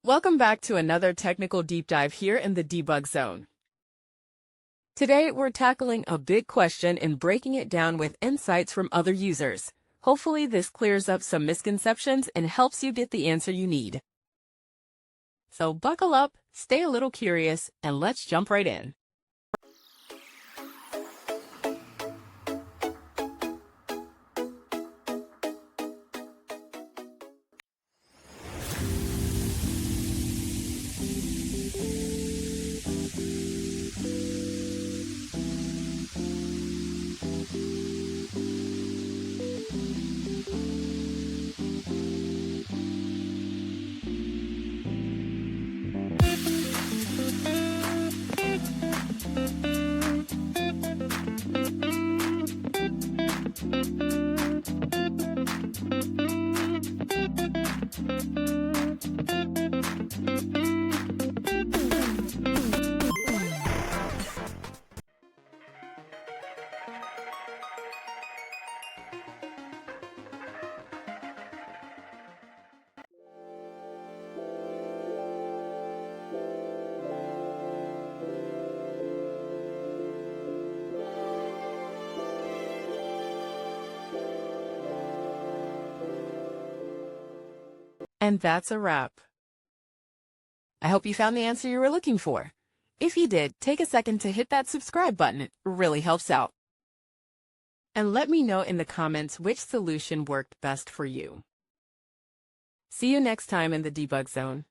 Welcome back to another technical deep dive here in the debug zone. Today, we're tackling a big question and breaking it down with insights from other users. Hopefully, this clears up some misconceptions and helps you get the answer you need. So buckle up, stay a little curious, and let's jump right in. And that's a wrap. I hope you found the answer you were looking for. If you did, take a second to hit that subscribe button. It really helps out. And let me know in the comments which solution worked best for you. See you next time in the debug zone.